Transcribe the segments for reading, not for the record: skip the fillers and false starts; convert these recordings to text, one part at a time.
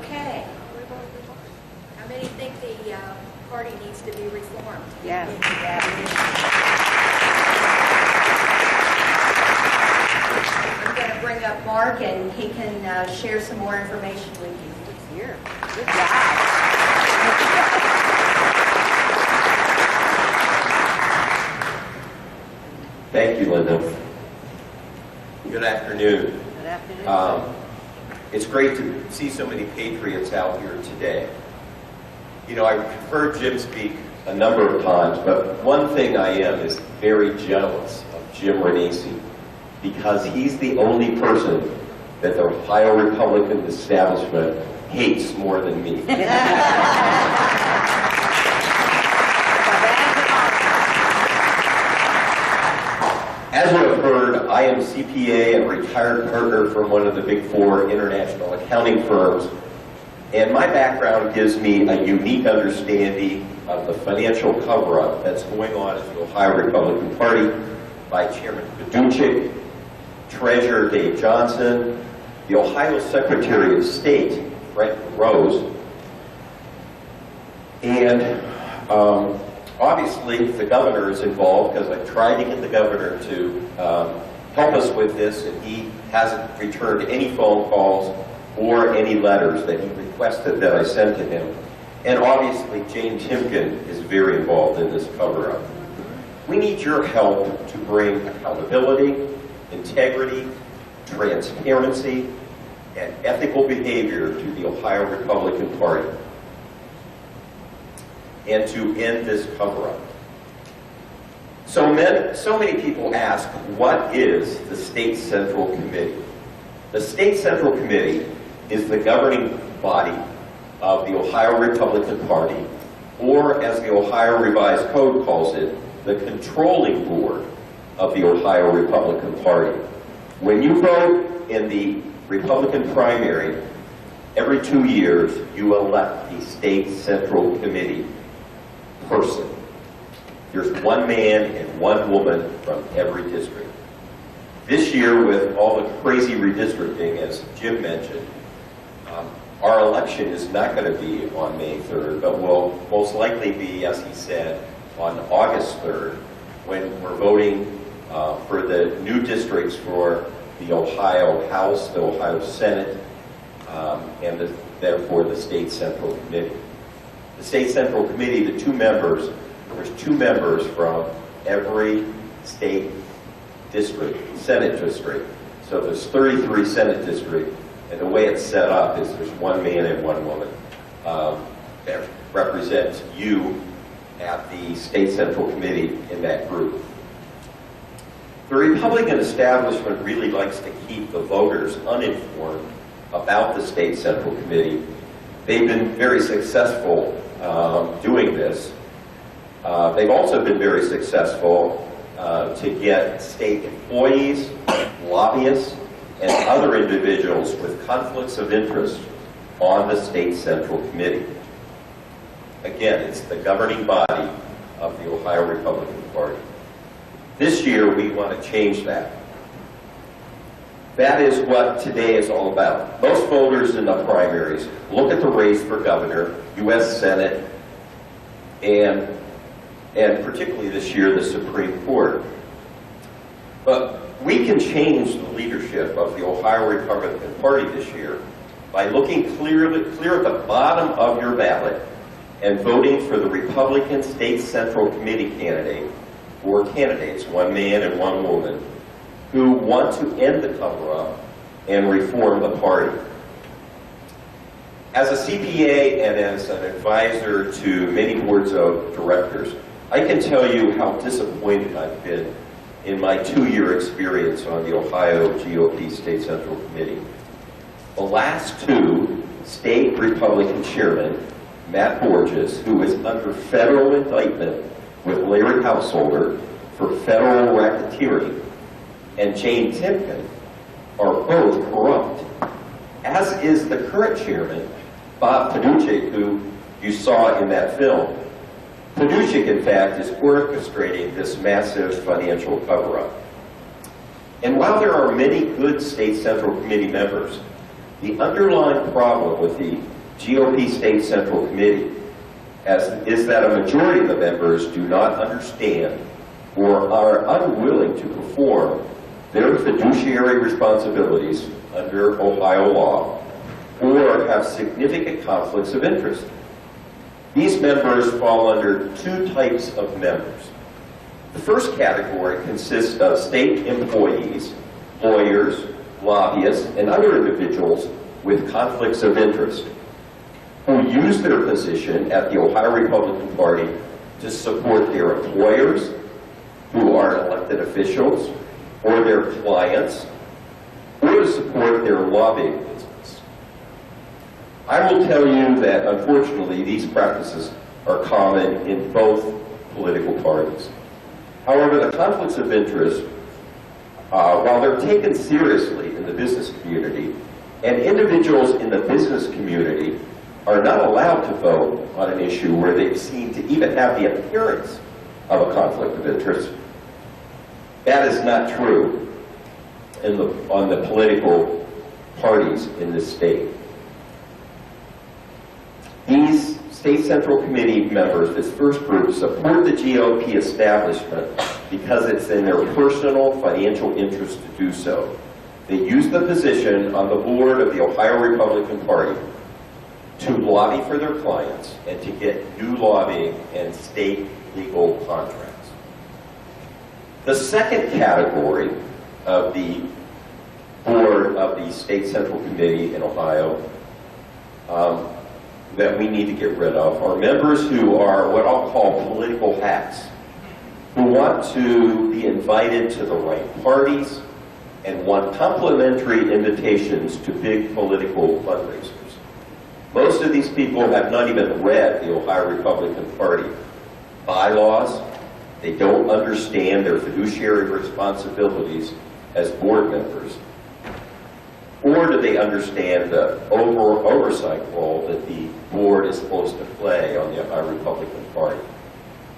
Okay. How many think the party needs to be reformed? Yes. I'm going to bring up Mark, and he can share some more information with you. He's here. Good job. Thank you, Linda. Good afternoon. Good afternoon. It's great to see so many patriots out here today. You know, I've heard Jim speak a number of times, but one thing I am is very jealous of Jim Renacci, because he's the only person that the Ohio Republican establishment hates more than me. As you have heard, I am CPA and retired partner from one of the big four international accounting firms, and my background gives me a unique understanding of the financial cover-up that's going on at the Ohio Republican Party by Chairman Paduchik, Treasurer Dave Johnson, the Ohio Secretary of State, Brent Rose, and obviously the governor is involved, because I tried to get the governor to help us with this, and he hasn't returned any phone calls or any letters that he requested that I sent to him. And obviously Jane Timken is very involved in this cover-up. We need your help to bring accountability, integrity, transparency, and ethical behavior to the Ohio Republican Party, and to end this cover-up. So many people ask, what is the State Central Committee? The State Central Committee is the governing body of the Ohio Republican Party, or as the Ohio Revised Code calls it, the controlling board of the Ohio Republican Party. When you vote in the Republican primary, every 2 years, you elect the State Central Committee person. There's one man and one woman from every district. This year, with all the crazy redistricting, as Jim mentioned, our election is not going to be on May 3rd, but will most likely be, as he said, on August 3rd, when we're voting for the new districts for the Ohio House, the Ohio Senate, and therefore the State Central Committee. The State Central Committee, the two members, there's 2 members from every state district, Senate district. So there's 33 Senate districts, and the way it's set up is there's one man and one woman that represents you at the State Central Committee in that group. The Republican establishment really likes to keep the voters uninformed about the State Central Committee. They've been very successful doing this. They've also been very successful to get state employees, lobbyists, and other individuals with conflicts of interest on the State Central Committee. Again, it's the governing body of the Ohio Republican Party. This year, we want to change that. That is what today is all about. Most voters in the primaries look at the race for governor, U.S. Senate, and particularly this year, the Supreme Court. But we can change the leadership of the Ohio Republican Party this year by looking clear at the bottom of your ballot and voting for the Republican State Central Committee candidate, or candidates, one man and one woman, who want to end the cover-up and reform the party. As a CPA and as an advisor to many boards of directors, I can tell you how disappointed I've been in my 2-year experience on the Ohio GOP State Central Committee. The last 2 state Republican chairmen, Matt Borges, who is under federal indictment with Larry Householder for federal racketeering, and Jane Timken, are both corrupt, as is the current chairman, Bob Paduchik, who you saw in that film. Paduchik, in fact, is orchestrating this massive financial cover-up. And while there are many good State Central Committee members, the underlying problem with the GOP State Central Committee is that a majority of the members do not understand or are unwilling to perform their fiduciary responsibilities under Ohio law or have significant conflicts of interest. These members fall under two types of members. The first category consists of state employees, lawyers, lobbyists, and other individuals with conflicts of interest who use their position at the Ohio Republican Party to support their employers, who are elected officials, or their clients, or to support their lobbying business. I will tell you that, unfortunately, these practices are common in both political parties. However, the conflicts of interest, while they're taken seriously in the business community, and individuals in the business community are not allowed to vote on an issue where they seem to even have the appearance of a conflict of interest, that is not true on the political parties in this state. These State Central Committee members, this first group, support the GOP establishment because it's in their personal financial interest to do so. They use the position on the board of the Ohio Republican Party to lobby for their clients and to get new lobbying and state legal contracts. The second category of the board of the State Central Committee in Ohio that we need to get rid of are members who are what I'll call political hacks, who want to be invited to the right parties and want complimentary invitations to big political fundraisers. Most of these people have not even read the Ohio Republican Party bylaws. They don't understand their fiduciary responsibilities as board members. Or do they understand the oversight role that the board is supposed to play on the Ohio Republican Party?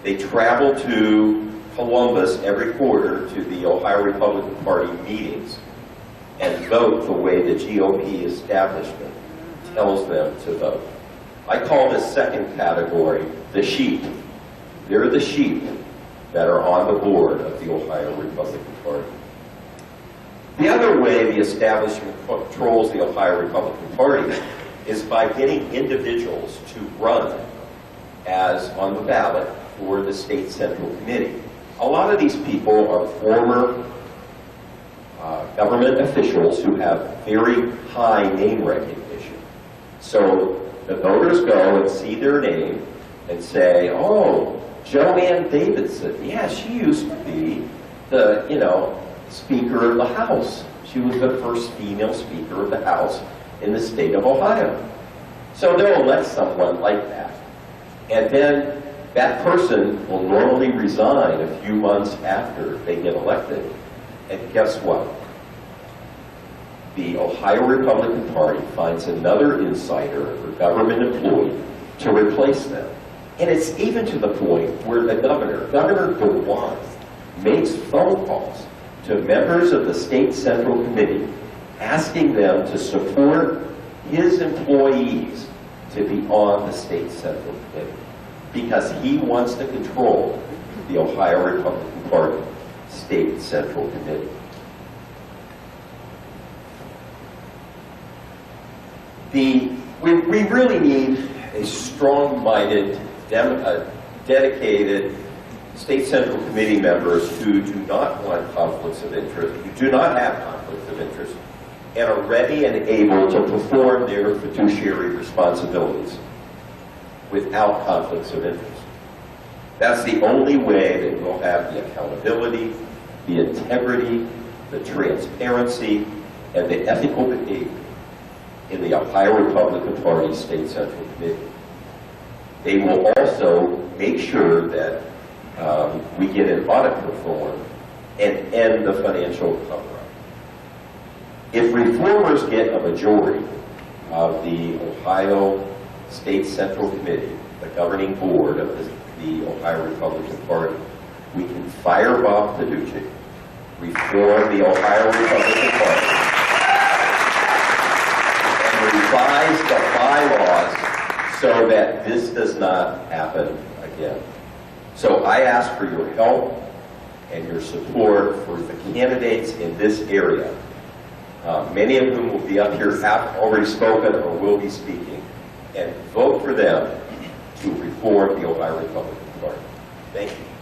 They travel to Columbus every quarter to the Ohio Republican Party meetings and vote the way the GOP establishment tells them to vote. I call this second category the sheep. They're the sheep that are on the board of the Ohio Republican Party. The other way the establishment controls the Ohio Republican Party is by getting individuals to run as on the ballot for the State Central Committee. A lot of these people are former government officials who have very high name recognition. So the voters go and see their name and say, oh, Joanne Davidson, yeah, she used to be the, Speaker of the House. She was the first female Speaker of the House in the state of Ohio. So they'll elect someone like that. And then that person will normally resign a few months after they get elected. And guess what? The Ohio Republican Party finds another insider or government employee to replace them. And it's even to the point where the Governor DeWine, makes phone calls to members of the State Central Committee asking them to support his employees to be on the State Central Committee because he wants to control the Ohio Republican Party State Central Committee. We really need a strong-minded, dedicated State Central Committee members who do not want conflicts of interest, who do not have conflicts of interest, and are ready and able to perform their fiduciary responsibilities without conflicts of interest. That's the only way that we'll have the accountability, the integrity, the transparency, and the ethical behavior in the Ohio Republican Party State Central Committee. They will also make sure that we get an audit performed and end the financial cover-up. If reformers get a majority of the Ohio State Central Committee, the governing board of the Ohio Republican Party, we can fire Bob Paducci, reform the Ohio Republican Party, and and revise the bylaws so that this does not happen again. So I ask for your help and your support for the candidates in this area, many of whom will be up here, have already spoken or will be speaking, and vote for them to reform the Ohio Republican Party. Thank you.